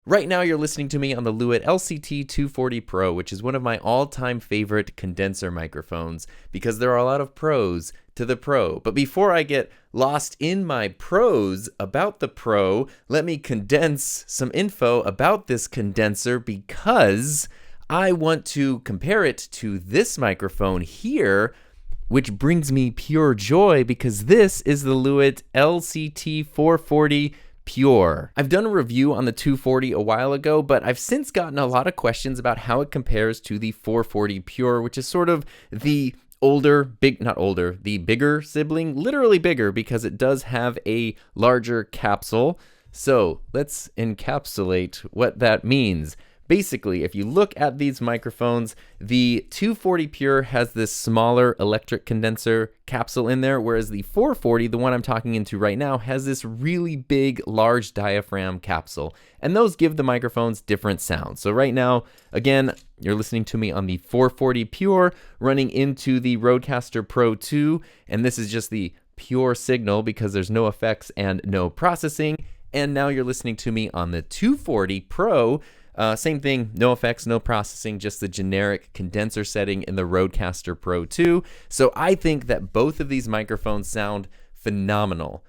Right now, you're listening to me on the Lewitt LCT240 Pro, which is one of my all-time favorite condenser microphones because there are a lot of pros to the Pro. But before I get lost in my pros about the Pro, let me condense some info about this condenser because I want to compare it to this microphone here, which brings me pure joy because this is the Lewitt LCT440 Pure. I've done a review on the 240 a while ago, but I've since gotten a lot of questions about how it compares to the 440 Pure, which is sort of the the bigger sibling, literally bigger because it does have a larger capsule. So let's encapsulate what that means. Basically, if you look at these microphones, the 240 Pure has this smaller electric condenser capsule in there, whereas the 440, the one I'm talking into right now, has this really big, large diaphragm capsule. And those give the microphones different sounds. So right now, again, you're listening to me on the 440 Pure running into the Rodecaster Pro 2, and this is just the pure signal because there's no effects and no processing. And now you're listening to me on the 240 Pro. Same thing, no effects, no processing, just the generic condenser setting in the Rodecaster Pro 2. So I think that both of these microphones sound phenomenal,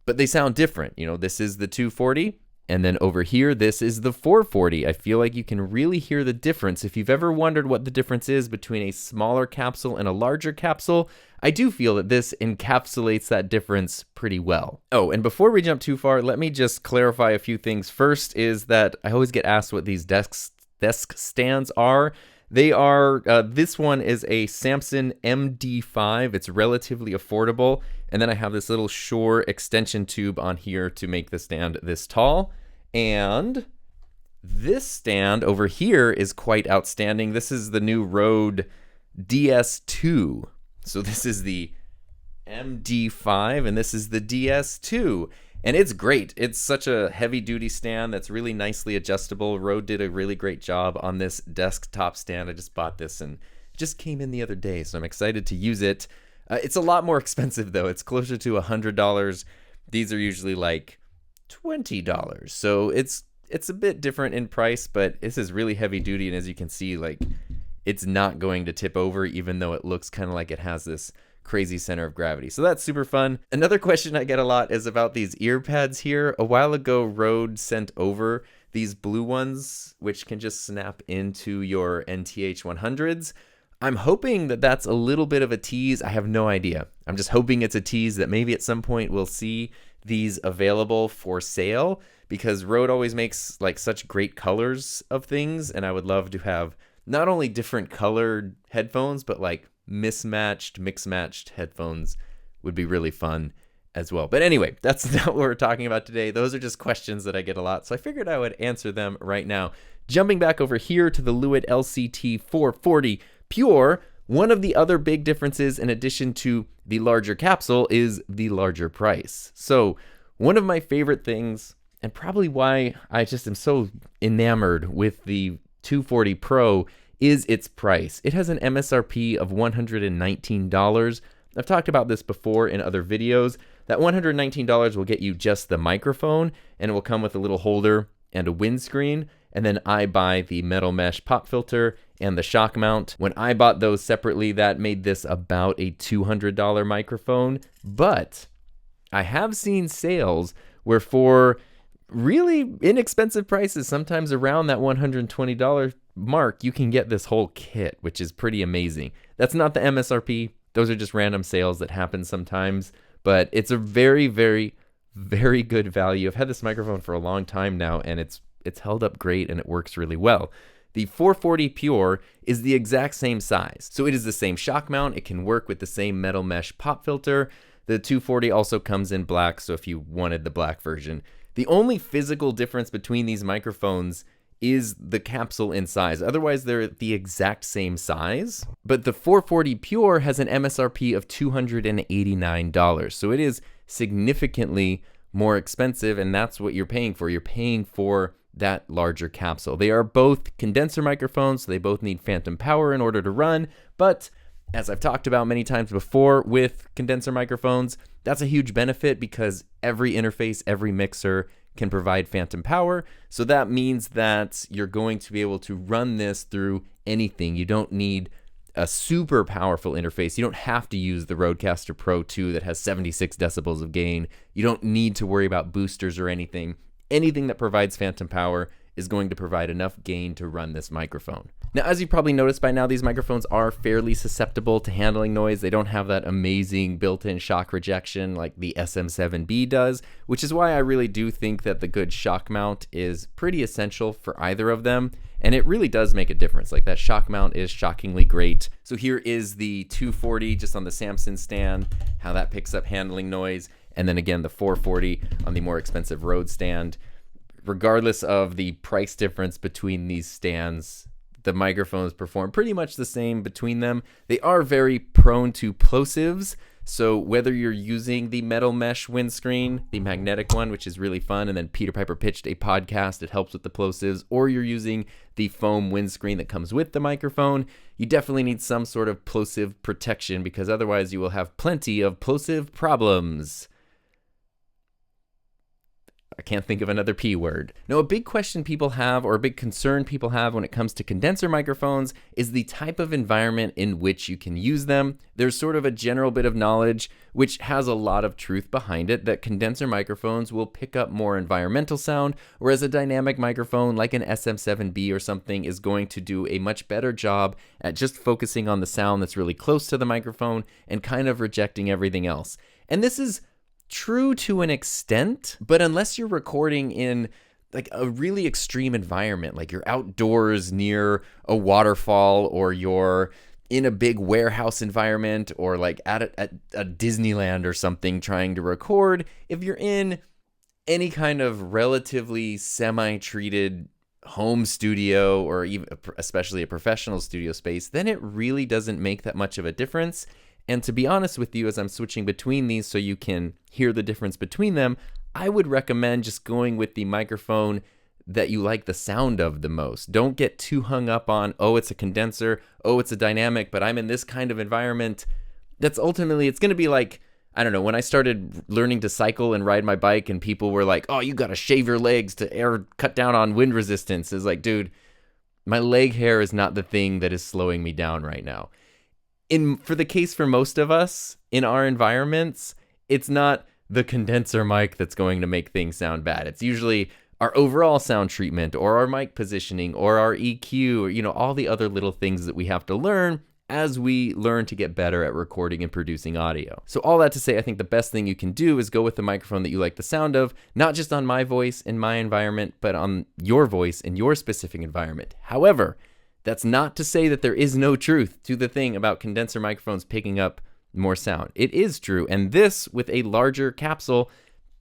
but they sound different. You know, this is the 240, and then over here, this is the 440. I feel like you can really hear the difference. If you've ever wondered what the difference is between a smaller capsule and a larger capsule, I do feel that this encapsulates that difference pretty well. Oh, and before we jump too far, let me just clarify a few things. First is that I always get asked what these desk stands are. They are, this one is a Samson MD5. It's relatively affordable. And then I have this little Shure extension tube on here to make the stand this tall. And this stand over here is quite outstanding. This is the new Rode DS2. So this is the MD5 and this is the DS2. And it's great. It's such a heavy duty stand that's really nicely adjustable. Rode did a really great job on this desktop stand. I just bought this and it just came in the other day, so I'm excited to use it. It's a lot more expensive though. It's closer to $100. These are usually like $20. So it's a bit different in price, but this is really heavy duty, and as you can see, like, it's not going to tip over even though it looks kind of like it has this crazy center of gravity. So that's super fun. Another question I get a lot is about these ear pads here. A while ago, Rode sent over these blue ones, which can just snap into your NTH 100s. I'm hoping that that's a little bit of a tease. I have no idea. I'm just hoping it's a tease that maybe at some point we'll see these available for sale, because Rode always makes like such great colors of things, and I would love to have not only different colored headphones, but like mix-matched headphones would be really fun as well. But anyway, that's not what we're talking about today. Those are just questions that I get a lot, so I figured I would answer them right now. Jumping back over here to the Lewitt LCT440 Pure, one of the other big differences in addition to the larger capsule is the larger price. So one of my favorite things, and probably why I just am so enamored with the 240 Pro, is its price. It has an MSRP of $119. I've talked about this before in other videos. That $119 will get you just the microphone, and it will come with a little holder and a windscreen. And then I buy the metal mesh pop filter and the shock mount. When I bought those separately, that made this about a $200 microphone. But I have seen sales where for really inexpensive prices, sometimes around that $120 mark, you can get this whole kit, which is pretty amazing. That's not the MSRP. Those are just random sales that happen sometimes, but it's a very, very, very good value. I've had this microphone for a long time now, and it's held up great and it works really well. The 440 Pure is the exact same size. So it is the same shock mount. It can work with the same metal mesh pop filter. The 240 also comes in black, so if you wanted the black version. The only physical difference between these microphones is the capsule in size. Otherwise, they're the exact same size. But the 440 Pure has an MSRP of $289. So it is significantly more expensive, and that's what you're paying for. You're paying for that larger capsule. They are both condenser microphones, so they both need phantom power in order to run, but as I've talked about many times before with condenser microphones, that's a huge benefit because every interface, every mixer can provide phantom power. So that means that you're going to be able to run this through anything. You don't need a super powerful interface. You don't have to use the Rodecaster Pro 2 that has 76 decibels of gain. You don't need to worry about boosters or anything. Anything that provides phantom power is going to provide enough gain to run this microphone. Now, as you probably noticed by now, these microphones are fairly susceptible to handling noise. They don't have that amazing built-in shock rejection like the SM7B does, which is why I really do think that the good shock mount is pretty essential for either of them. And it really does make a difference. Like, that shock mount is shockingly great. So here is the 240 just on the Samson stand, how that picks up handling noise. And then again, the 440 on the more expensive Rode stand. Regardless of the price difference between these stands, the microphones perform pretty much the same between them. They are very prone to plosives. So whether you're using the metal mesh windscreen, the magnetic one, which is really fun, and then Peter Piper pitched a podcast that helps with the plosives, or you're using the foam windscreen that comes with the microphone, you definitely need some sort of plosive protection, because otherwise you will have plenty of plosive problems. I can't think of another P word. Now, a big question people have, or a big concern people have when it comes to condenser microphones, is the type of environment in which you can use them. There's sort of a general bit of knowledge, which has a lot of truth behind it, that condenser microphones will pick up more environmental sound, whereas a dynamic microphone like an SM7B or something is going to do a much better job at just focusing on the sound that's really close to the microphone and kind of rejecting everything else. And this is true to an extent, but unless you're recording in like a really extreme environment, like you're outdoors near a waterfall, or you're in a big warehouse environment, or like at a Disneyland or something trying to record, if you're in any kind of relatively semi-treated home studio, or even especially a professional studio space, then it really doesn't make that much of a difference. And to be honest with you, as I'm switching between these so you can hear the difference between them, I would recommend just going with the microphone that you like the sound of the most. Don't get too hung up on, oh, it's a condenser, oh, it's a dynamic, but I'm in this kind of environment. That's ultimately, it's going to be like, I don't know, when I started learning to cycle and ride my bike and people were like, oh, you got to shave your legs to cut down on wind resistance. It's like, dude, my leg hair is not the thing that is slowing me down right now. For the case for most of us in our environments, it's not the condenser mic that's going to make things sound bad. It's usually our overall sound treatment, or our mic positioning, or our EQ, or, all the other little things that we have to learn as we learn to get better at recording and producing audio. So all that to say, I think the best thing you can do is go with the microphone that you like the sound of, not just on my voice in my environment, but on your voice in your specific environment. However, that's not to say that there is no truth to the thing about condenser microphones picking up more sound. It is true. And this, with a larger capsule,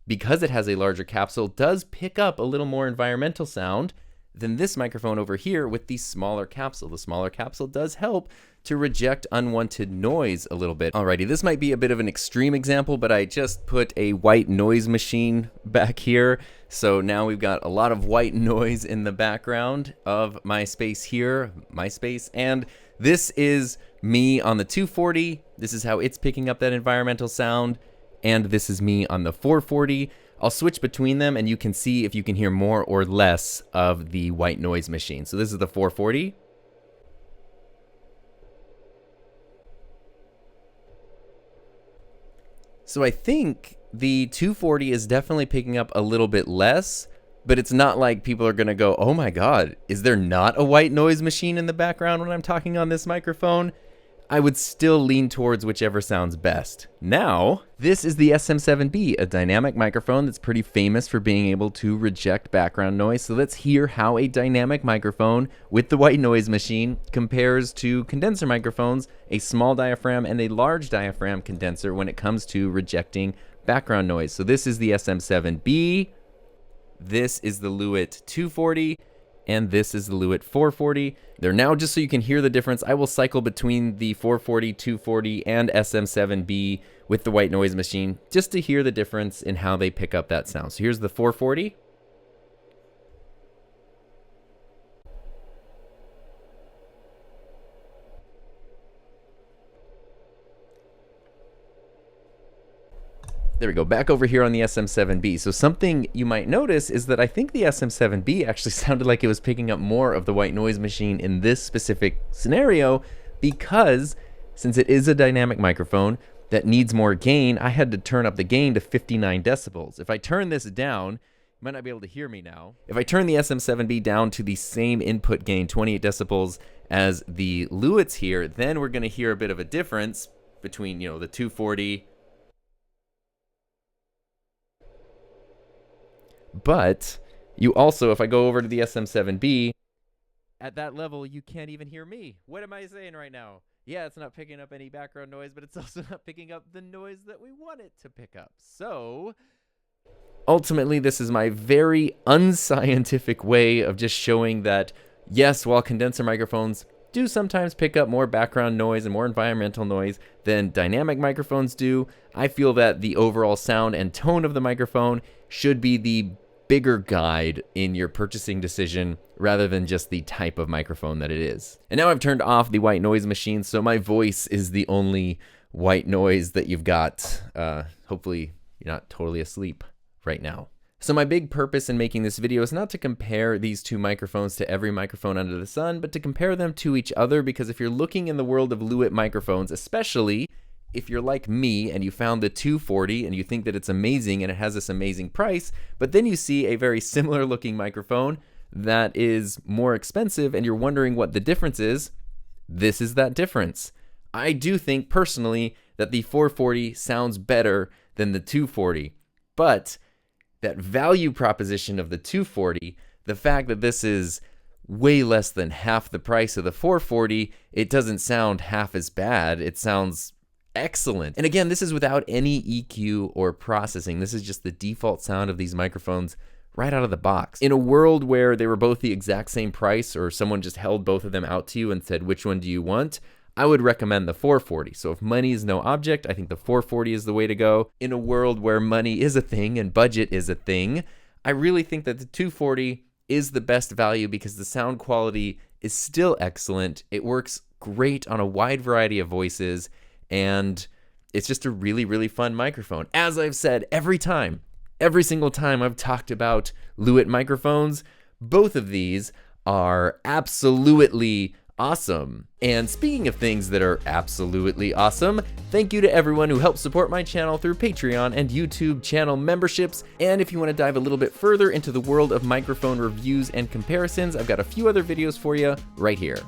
because it has a larger capsule, does pick up a little more environmental sound than this microphone over here with the smaller capsule. The smaller capsule does help to reject unwanted noise a little bit. Alrighty, this might be a bit of an extreme example, but I just put a white noise machine back here. So now we've got a lot of white noise in the background of my space here, my space. And this is me on the 240. This is how it's picking up that environmental sound. And this is me on the 440. I'll switch between them and you can see if you can hear more or less of the white noise machine. So this is the 440. So I think the 240 is definitely picking up a little bit less, but it's not like people are going to go, oh my God, is there not a white noise machine in the background when I'm talking on this microphone? I would still lean towards whichever sounds best. Now, this is the SM7B, a dynamic microphone that's pretty famous for being able to reject background noise. So let's hear how a dynamic microphone with the white noise machine compares to condenser microphones, a small diaphragm and a large diaphragm condenser when it comes to rejecting background noise. So this is the SM7B, this is the Lewitt 240, and this is the Lewitt 440. They're now, just so you can hear the difference, I will cycle between the 440, 240, and SM7B with the white noise machine just to hear the difference in how they pick up that sound. So here's the 440. There we go, back over here on the SM7B. So something you might notice is that I think the SM7B actually sounded like it was picking up more of the white noise machine in this specific scenario, because since it is a dynamic microphone that needs more gain, I had to turn up the gain to 59 decibels. If I turn this down, you might not be able to hear me now. If I turn the SM7B down to the same input gain, 28 decibels, as the Lewitts here, then we're gonna hear a bit of a difference between, you know, the 240. But you also, if I go over to the SM7B, at that level, you can't even hear me. What am I saying right now? Yeah, it's not picking up any background noise, but it's also not picking up the noise that we want it to pick up. So ultimately, this is my very unscientific way of just showing that, yes, while condenser microphones do sometimes pick up more background noise and more environmental noise than dynamic microphones do, I feel that the overall sound and tone of the microphone should be the bigger guide in your purchasing decision rather than just the type of microphone that it is. And now I've turned off the white noise machine, so my voice is the only white noise that you've got. Hopefully you're not totally asleep right now. So my big purpose in making this video is not to compare these two microphones to every microphone under the sun, but to compare them to each other, because if you're looking in the world of Lewitt microphones, especially if you're like me and you found the 240 and you think that it's amazing and it has this amazing price, but then you see a very similar looking microphone that is more expensive and you're wondering what the difference is, this is that difference. I do think personally that the 440 sounds better than the 240, but that value proposition of the 240, the fact that this is way less than half the price of the 440, it doesn't sound half as bad. It sounds excellent. And again, this is without any EQ or processing. This is just the default sound of these microphones right out of the box. In a world where they were both the exact same price, or someone just held both of them out to you and said, which one do you want? I would recommend the 440. So if money is no object, I think the 440 is the way to go. In a world where money is a thing and budget is a thing, I really think that the 240 is the best value because the sound quality is still excellent. It works great on a wide variety of voices, and it's just a really, really fun microphone. As I've said every single time I've talked about Lewitt microphones, both of these are absolutely awesome. And speaking of things that are absolutely awesome, thank you to everyone who helps support my channel through Patreon and YouTube channel memberships. And if you want to dive a little bit further into the world of microphone reviews and comparisons, I've got a few other videos for you right here.